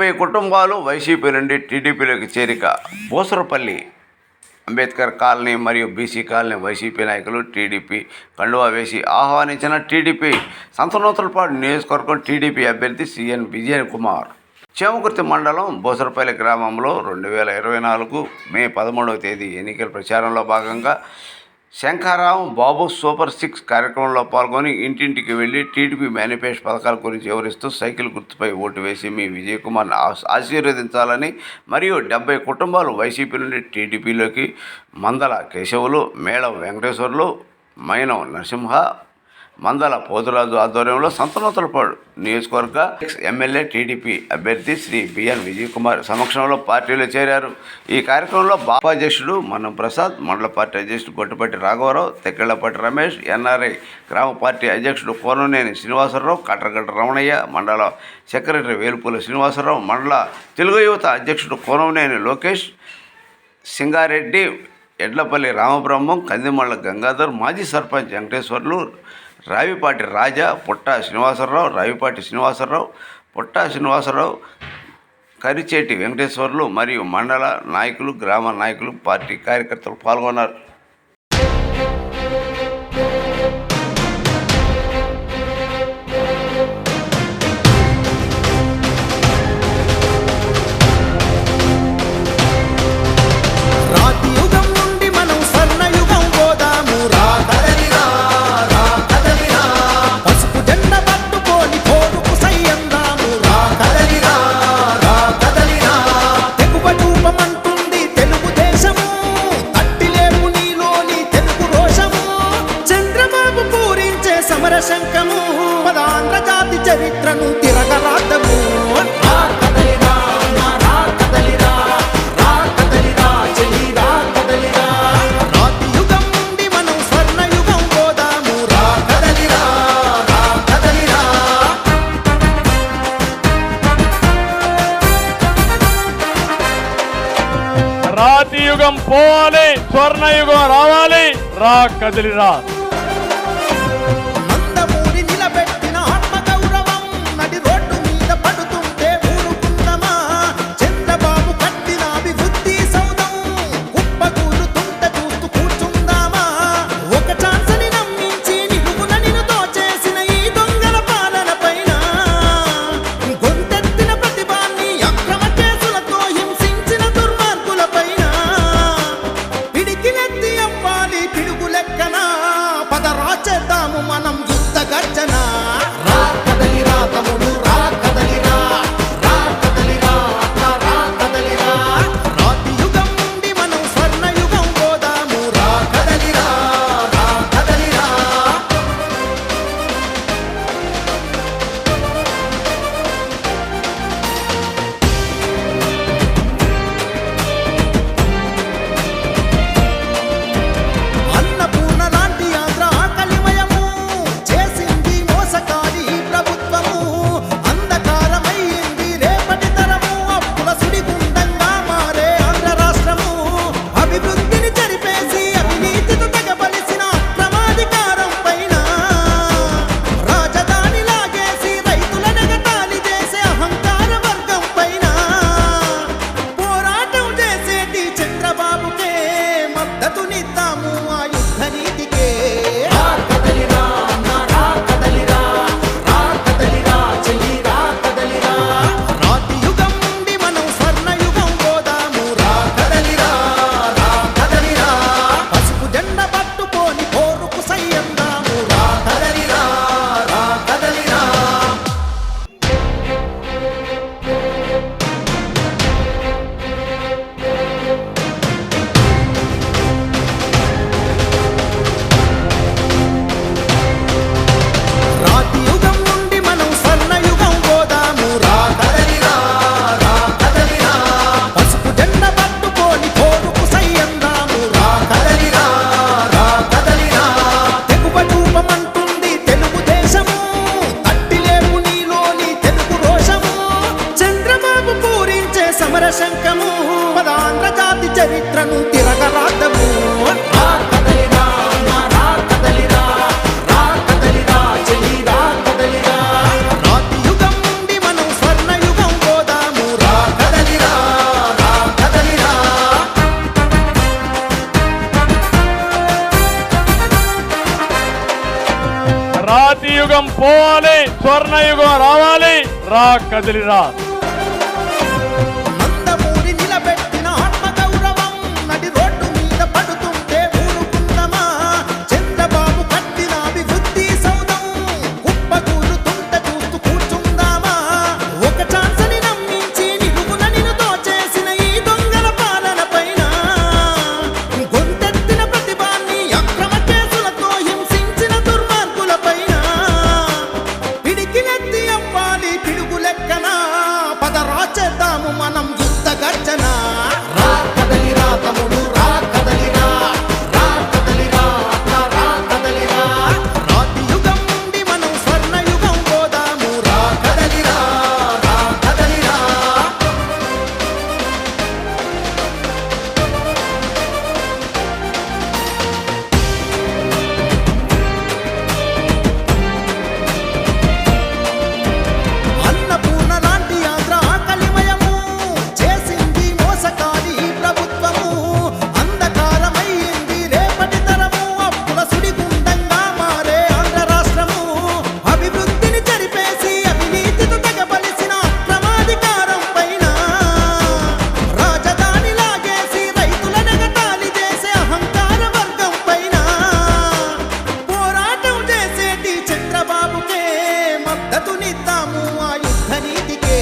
70 కుటుంబాలు వైసీపీ నుండి టీడీపీలోకి చేరిక. బూసరపల్లి అంబేద్కర్ కాలనీ మరియు బీసీ కాలనీ వైసీపీ నాయకులు టీడీపీ కండువా వేసి ఆహ్వానించిన టీడీపీ సంతనూతలపాడు నియోజకవర్గం టీడీపీ అభ్యర్థి సిఎన్ విజయ్ కుమార్. చేమకుర్తి మండలం బూసరపల్లి గ్రామంలో 2024 మే 13వ తేదీ ఎన్నికల ప్రచారంలో భాగంగా శంఖారాం బాబు సూపర్ 6 కార్యక్రమంలో పాల్గొని ఇంటింటికి వెళ్లి టీడీపీ మేనిఫెస్టో పథకాల గురించి వివరిస్తూ సైకిల్ గుర్తుపై ఓటు వేసి మీ విజయ్ కుమార్ని ఆశీర్వదించాలని మరియు 70 కుటుంబాలు వైసీపీ నుండి టీడీపీలోకి మందల కేశవులు, మేళం వెంకటేశ్వర్లు, మైనం నరసింహ, మందల పోతురాజు ఆధ్వర్యంలో సంతనూతలపాడు నియోజకవర్గ ఎమ్మెల్యే టీడీపీ అభ్యర్థి శ్రీ బిఎన్ విజయ్ కుమార్ సమక్షంలో పార్టీలో చేరారు. ఈ కార్యక్రమంలో అధ్యక్షుడు మన్నం ప్రసాద్, మండల పార్టీ అధ్యక్షుడు గొట్టుపట్టి రాఘవరావు, తెక్కెళ్లపాటి రమేష్, ఎన్ఆర్ఐ గ్రామ పార్టీ అధ్యక్షుడు కోననేని శ్రీనివాసరావు, కట్రగడ్డ రమణయ్య, మండల సెక్రటరీ వేలుపూల శ్రీనివాసరావు, మండల తెలుగు యువత అధ్యక్షుడు కోననేని లోకేష్, సింగారెడ్డి, ఎడ్లపల్లి రామబ్రహ్మం, కందిమళ్ళ గంగాధర్, మాజీ సర్పంచ్ వెంకటేశ్వర్లు, రావిపాటి రాజా, పుట్టా శ్రీనివాసరావు, పుట్టా శ్రీనివాసరావు, కరిచేటి వెంకటేశ్వర్లు మరియు మండల నాయకులు, గ్రామ నాయకులు, పార్టీ కార్యకర్తలు పాల్గొన్నారు. శంఖము పదాంధ్ర జాతి చరిత్రను తిరగరాతము. రాతి యుగం నుండి మనం స్వర్ణయుగం పోదాము. రాతి యుగం పోవాలి, స్వర్ణయుగం రావాలి. రా కదిలిరా. మనం యుద్ధ గర్జన. రాతి యుగం నుండి మనం స్వర్ణయుగం పోదాము. అన్నపూర్ణ లాంటి ఆంధ్ర ఆకలిమయము చేసింది మోసకారి ప్రభుత్వము. అంధకారమైంది రేపటి తరము, అప్పుల సుడిగుండంగా మారే ఆంధ్ర రాష్ట్రము. అభివృద్ధిని చెరిపేసి అవినీతితో తెగబలిసిన అక్రమాధికారం పైన రాజధాని లాగేసి రైతుల నెగటాలి చేసే అహంకార వర్గం పైన పోరాటం చేసేటి చంద్రబాబుకే మద్దతునిద్దాము. ఆ యుద్ధ నీతికే రాతి యుగం నుండి మనం స్వర్ణయుగం పోదాము. పసుపు జెండ పట్టుకొని పోరుకు సయ్యందాము. రాతి యుగం నుండి మనం స్వర్ణయుగం పోదాము. పసుపు జెండ పట్టుకొని పోరుకు సయ్యందాము. తెగుబటూపమంటుంది తెలుగుదేశము, తట్టిలేపు నీలోని తెలుగు రోషము. చంద్రబాబు పూరించే సమర శంఖము పదాంధ్ర జాతి చరిత్రను తిరగరాతము. రాతి యుగం నుండి మనం స్వర్ణయుగం పోదాము. యుగం పోవాలి, స్వర్ణయుగం రావాలి, రా కదిలిరా. నందమూరి నిలబెట్టిన ఆత్మగౌరవం నడి రోడ్డు మీద పడుతుంటే ఊరుకుందమా? చంద్రబాబు కట్టిన అభివృద్ధి సౌధం కుప్పకూలుతుంటే చూస్తూ కూర్చుందామా? ఒక ఛాన్స్ ని నమ్మించి నిలువున నిలుతో చేసిన ఈ దొంగల పాలన పైన గొంతెత్తిన ప్రతిభాన్ని అక్రమ కేసులతో హింసించిన దుర్మార్గుల పైన పిడికినెత్తి అవ్వాలి పిడుగు లెక్కన. పదరా చేద్దాము మనం యుద్ధ గర్జన. రా కదలిరా తమ్ముడు, రా కదలిరా, రా కదలిరా అక్క, రా కదలిరా. రాతి యుగం నుండి మనం స్వర్ణ యుగం పోదాము. రా కదలిరా, రా కదలిరా. అన్నపూర్ణ లాంటి ఆంధ్ర ఆకలిమయము చేసింది మోసకాలి ఈ ప్రభుత్వము. అంధకారమయ్యింది రేపటి తరము, అప్పుల సుడిగుండంగా మారే ఆంధ్ర రాష్ట్రము. అభివృద్ధిని చెరిపేసి అవినీతితో తెగబలిసిన అక్రమాధికారం పైన రాజధాని లాగేసి రైతుల నెగటాలి చేసే అహంకార వర్గం పైన పోరాటం చేసేటి చంద్రబాబుకే మద్దతునిద్దాము ఆ యుద్ధ నీతికే.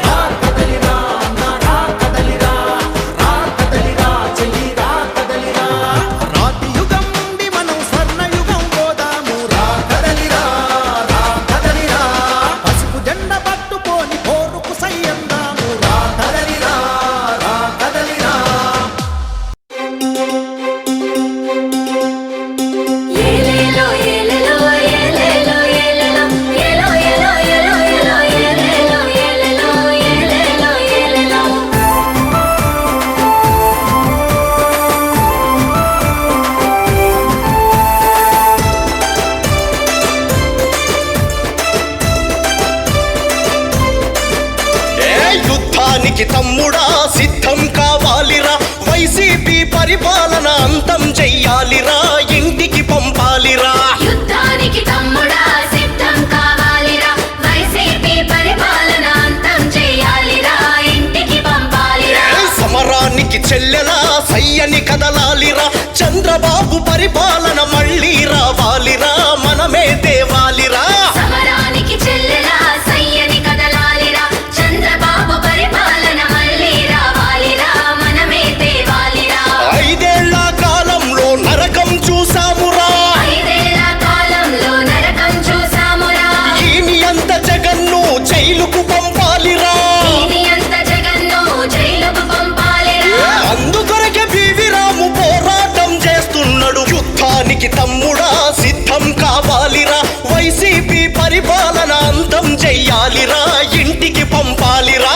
రా కదలిరా అన్న, రా కదలిరా, రా కదలిరా చెల్లి, రా కదలిరా. రాతి యుగం నుండి మనం స్వర్ణ యుగం పోదాము. రా కదలిరా, రా కదలిరా. పసుపు జెండ పట్టుకొని పోరుకు సయ్యందాము. రా కదలిరా, రా కదలిరా. ఏలేలో ఏలేలో ఏలేలో ఏలేలో ఏలో ఏలో ఏలో ఏలో ఏలేలో ఏలేలో ఏలేలో ఏలేలో ఏ యుద్ధానికి తమ్ముడా సిద్ధం కావాలిరా, వైసీపీ పరిపాలన అంతం చెయ్యాలిరా, ఇంటికి పంపాలిరా. యుద్ధానికి తమ్ముడా సిద్ధం కావాలిరా, వైసీపీ పరిపాలన అంతం చేయాలిరా, ఇంటికి పంపాలిరా. ఏ సమరానికి చెల్లెలా సయ్యని కదలాలిరా, చంద్రబాబు పరిపాలన మళ్ళీ రావాలిరా, మనమే తేవాలిరా. సమరానికి చెల్లెలా సయ్యని కదలాలిరా, చంద్రబాబు పరిపాలన మళ్ళీ రావాలిరా, మనమే తేవాలిరా. 5 ఏళ్ల కాలంలో నరకం చూసామురా, 5 ఏళ్ల కాలంలో నరకం చూసామురా, ఈని అంత జగన్ను జైలుకు పంపాలిరా. దీని అంత జగన్ను జైలుకు పంపాలిరా. అందుకొరకే బివి రాము పోరాటం చేస్తున్నాడు. యుద్ధానికి తమ్ముడా సిద్ధం కావాలిరా, వైసీపీ పరిపాలన అంతం చెయ్యాలిరా, ఇంటికి పంపాలిరా.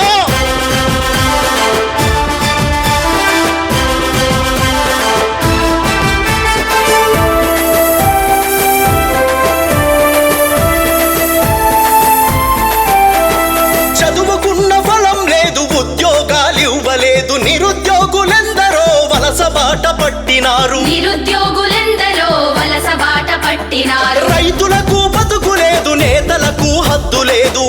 చదువుకున్న ఫలం లేదు, ఉద్యోగాలు ఇవ్వలేదు, నిరుద్యోగులెందరో వలస బాట పట్టినారు. నిరుద్యోగులెందరో వలస బాట పట్టినారు. రైతులకు బతుకు లేదు, నేతలకు హద్దు లేదు,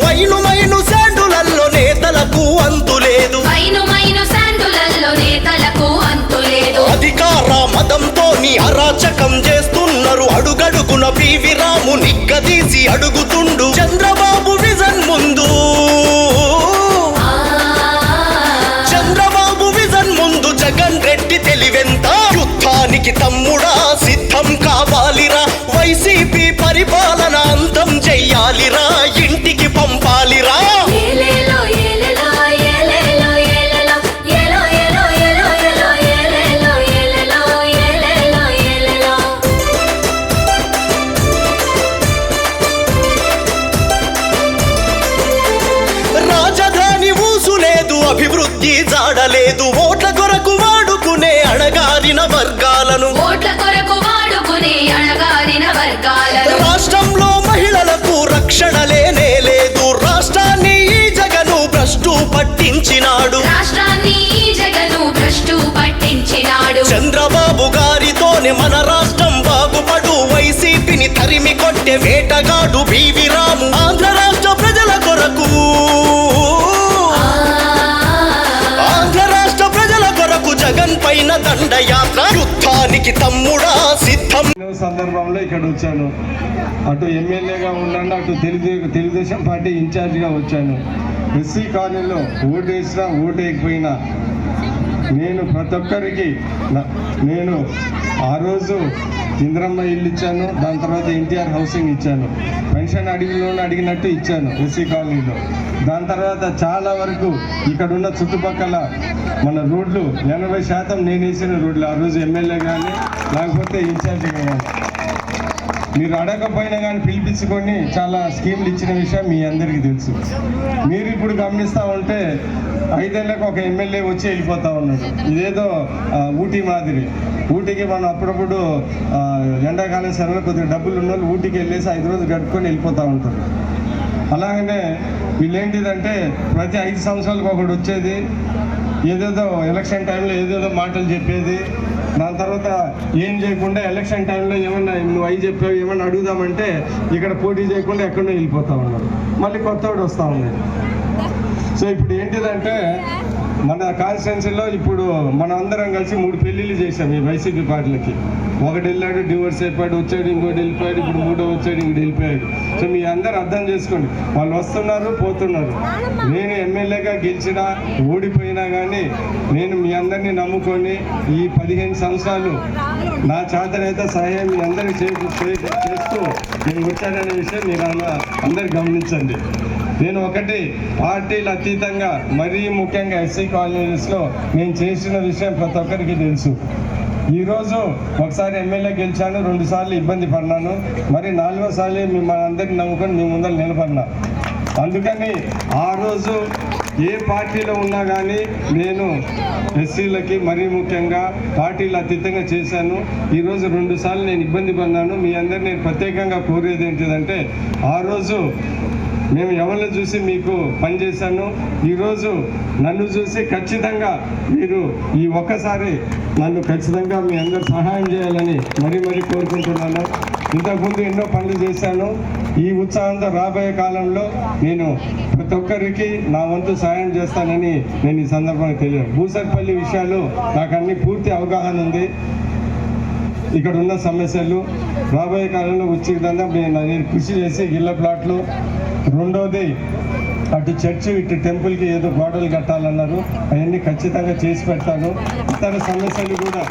మైను శాండులల్లో నేతలకు అంతు లేదు. మైను శాండులల్లో నేతలకు అంతులేదు. అధికార మదంతోని అరాచకం చేస్తున్నారు, అడుగడుగున బివి రాము నిగ్గదీసి అడుగుతుండు. చంద్రబాబు విజన్ ముందు, చంద్రబాబు విజన్ ముందు జగన్ రెడ్డి తెలివెంత. యుద్ధానికి తమ్ముడా సిద్ధం కావాలిరా, వైసీపీ పరిపాలన అంతం చెయ్యాలిరా, ఇంటికి పంపాలిరా. ఏలేలో ఏలేలో ఏలేలో ఏలేలో ఏలో ఏలో ఏలో ఏలో ఏలేలో ఏలేలో ఏలేలో ఏలేలో రాజధాని ఊసు లేదు, అభివృద్ధి జాడలేదు, ఓట్ల కొరకు వాడుకునే అణగారిన వర్గాలను. ఓట్ల కొరకు వాడుకునే అణగారిన వర్గాలను. రాష్ట్రంలో మహిళలకు రక్షణ లేనే లేదు, రాష్ట్రాన్ని ఈ జగను భ్రష్టు పట్టించినాడు. రాష్ట్రాన్ని ఈ జగను భ్రష్టు పట్టించినాడు. చంద్రబాబు గారితోనే మన రాష్ట్రం బాగుపడు, వైసీపీని తరిమి కొట్టే వేటగాడు సాగిన దండయాత్ర యుద్ధానికి తమ్ముడా సిద్ధం. సందర్భంలో ఇక్కడ వచ్చాను. అటు ఎమ్మెల్యేగా ఉన్నాను, అటు తెలుగుదేశం పార్టీ ఇన్ఛార్జిగా వచ్చాను. ఎస్సీ కాలనీలో ఓటు వేసినా ఓటు వేయకపోయినా నేను ప్రతి ఒక్కరికి నేను ఆ రోజు ఇంద్రమ్మ ఇల్లు ఇచ్చాను, దాని తర్వాత ఎన్టీఆర్ హౌసింగ్ ఇచ్చాను, పెన్షన్ అడిగినట్టు ఇచ్చాను ఎస్సీ కాలనీలో. దాని తర్వాత చాలా వరకు ఇక్కడ ఉన్న చుట్టుపక్కల మన రోడ్లు 80% నేను వేసిన రోడ్లు ఆ రోజు ఎమ్మెల్యే కానీ లేకపోతే ఇన్ఛార్జిగా కానీ. మీరు అడగకపోయినా కానీ పిలిపించుకొని చాలా స్కీమ్లు ఇచ్చిన విషయం మీ అందరికీ తెలుసు. మీరు ఇప్పుడు గమనిస్తూ ఉంటే 5 ఏళ్ళకు ఒక ఎమ్మెల్యే వచ్చి వెళ్ళిపోతూ ఉన్నాడు. ఇదేదో ఊటీ మాదిరి. ఊటీకి మనం అప్పుడప్పుడు ఎండాకాలం సెలవులు కొద్దిగా డబ్బులు ఉన్న వాళ్ళు ఊటీకి వెళ్ళేసి 5 రోజులు గడుపుకొని వెళ్ళిపోతూ ఉంటారు. అలాగనే వీళ్ళేంటిదంటే ప్రతి 5 సంవత్సరాలకు ఒకటి వచ్చేది, ఏదేదో ఎలక్షన్ టైంలో ఏదేదో మాటలు చెప్పేది, దాని తర్వాత ఏం చేయకుండా ఎలక్షన్ టైంలో ఏమన్నా నువ్వు అవి చెప్పావు ఏమన్నా అడుగుదామంటే ఇక్కడ పోటీ చేయకుండా ఎక్కడో వెళ్ళిపోతూ ఉన్నారు. మళ్ళీ కొత్తవాడు వస్తూ ఉన్నాడు. సో ఇప్పుడు ఏంటిదంటే మన కాన్స్టిట్యున్సీలో ఇప్పుడు మనం అందరం కలిసి 3 పెళ్ళిళ్ళు చేసాం ఈ వైసీపీ పార్టీలకి. ఒకటి వెళ్ళాడు, డివోర్స్ అయిపోయాడు, వచ్చాడు, ఇంకోటి వెళ్ళిపోయాడు, ఇప్పుడు 3వ వచ్చాడు, ఇంకోటి వెళ్ళిపోయాడు. సో మీ అందరూ అర్థం చేసుకోండి, వాళ్ళు వస్తున్నారు పోతున్నారు. నేను ఎమ్మెల్యేగా గెలిచినా ఓడిపోయినా కానీ నేను మీ అందరినీ నమ్ముకొని ఈ 15 సంవత్సరాలు నా చేతనైతే సహాయం మీ అందరికీ చేస్తూ నేను వచ్చాననే విషయం మీరు అందరు గమనించండి. నేను ఒకటి పార్టీలు అతీతంగా మరీ ముఖ్యంగా ఎస్సీ కాలనీస్లో నేను చేసిన విషయం ప్రతి ఒక్కరికి తెలుసు. ఈరోజు ఒకసారి ఎమ్మెల్యే గెలిచాను, 2 సార్లు ఇబ్బంది పడినాను, మరి 4వ సారి మిమ్మల్ని అందరినీ నమ్ముకొని మీ ముందర నిలబడినా. అందుకని ఆ రోజు ఏ పార్టీలో ఉన్నా కానీ నేను ఎస్సీలకి మరీ ముఖ్యంగా పార్టీలు అతీతంగా చేశాను. ఈరోజు 2 సార్లు నేను ఇబ్బంది పడినాను. మీ అందరినీ నేను ప్రత్యేకంగా కోరేది ఏంటిదంటే, ఆ రోజు మేము ఎవరిని చూసి మీకు పనిచేశాను, ఈరోజు నన్ను చూసి ఖచ్చితంగా మీరు ఈ ఒక్కసారి నన్ను ఖచ్చితంగా మీ అందరు సహాయం చేయాలని మరీ కోరుకుంటున్నాను. ఇంతకుముందు ఎన్నో పనులు చేశాను. ఈ ఉత్సాహంతో రాబోయే కాలంలో నేను ప్రతి ఒక్కరికి నా వంతు సహాయం చేస్తానని నేను ఈ సందర్భంగా తెలియదు. భూసర్పల్లి విషయాలు నాకు అన్ని పూర్తి అవగాహన ఉంది. ఇక్కడ ఉన్న సమస్యలు రాబోయే కాలంలో వచ్చే విధంగా నేను కృషి చేసి ఇళ్ల ప్లాట్లు, రెండోది అటు చర్చి ఇటు టెంపుల్కి ఏదో గోడలు కట్టాలన్నారు, అవన్నీ ఖచ్చితంగా చేసి పెడతాను. ఇతర సమస్యలు కూడా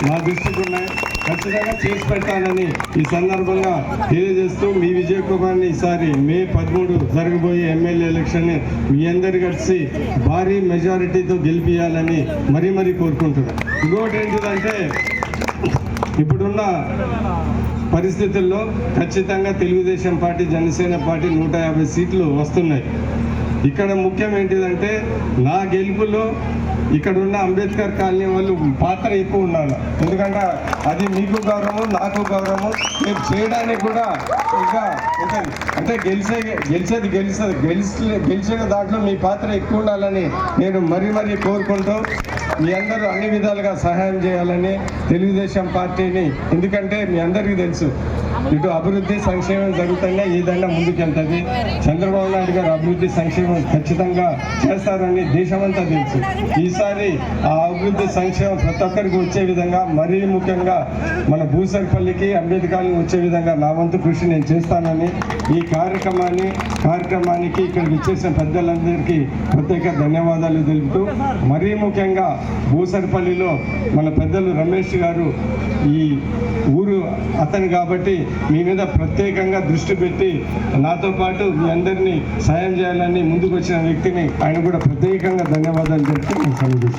నా దృష్టికి ఉన్నాయి, ఖచ్చితంగా చేసి పెడతానని ఈ సందర్భంగా తెలియజేస్తూ మీ విజయ్ కుమార్ని ఈసారి మే 13 జరగబోయే ఎమ్మెల్యే ఎలక్షన్ని మీ అందరు కలిసి భారీ మెజారిటీతో గెలిపియాలని మరీ కోరుకుంటున్నాను. ఇంకోటి ఏంటిదంటే, ఇప్పుడున్న పరిస్థితుల్లో ఖచ్చితంగా తెలుగుదేశం పార్టీ, జనసేన పార్టీ 150 సీట్లు వస్తున్నాయి. ఇక్కడ ముఖ్యం ఏంటిదంటే, నా గెలుపులో ఇక్కడ ఉన్న అంబేద్కర్ కాలనీ వాళ్ళు పాత్ర ఎక్కువ ఉండాలి. ఎందుకంటే అది మీకు గౌరవం, నాకు గౌరవం, మీరు చేయడానికి కూడా ఇంకా ఉంటుంది. అంటే గెలిచిన దాంట్లో మీ పాత్ర ఎక్కువ ఉండాలని నేను మరీ కోరుకుంటూ మీ అందరూ అన్ని విధాలుగా సహాయం చేయాలని తెలుగుదేశం పార్టీని, ఎందుకంటే మీ అందరికీ తెలుసు ఇటు అభివృద్ధి సంక్షేమం జరుగుతున్నా ఏదైనా ముందుకెళ్తుంది. చంద్రబాబు నాయుడు గారు అభివృద్ధి సంక్షేమం ఖచ్చితంగా చేస్తారని దేశమంతా తెలుసు. ఈసారి ఆ అభివృద్ధి సంక్షేమం ప్రతి ఒక్కరికి వచ్చే విధంగా, మరీ ముఖ్యంగా మన భూసర్పల్లికి, అంబేద్కర్కి వచ్చే విధంగా నా వంతు కృషి నేను చేస్తానని ఈ కార్యక్రమానికి ఇక్కడికి వచ్చేసిన పెద్దలందరికీ ప్రత్యేక ధన్యవాదాలు తెలుపుతూ, మరీ ముఖ్యంగా భూసర్పల్లిలో మన పెద్దలు రమేష్ గారు ఈ ఊరు అతను కాబట్టి మీ మీద ప్రత్యేకంగా దృష్టి పెట్టి నాతో పాటు మీ అందరినీ సాయం చేయాలని ముందుకు వచ్చిన వ్యక్తిని ఆయన కూడా ప్రత్యేకంగా ధన్యవాదాలు చెప్తూ నేను సెలవు.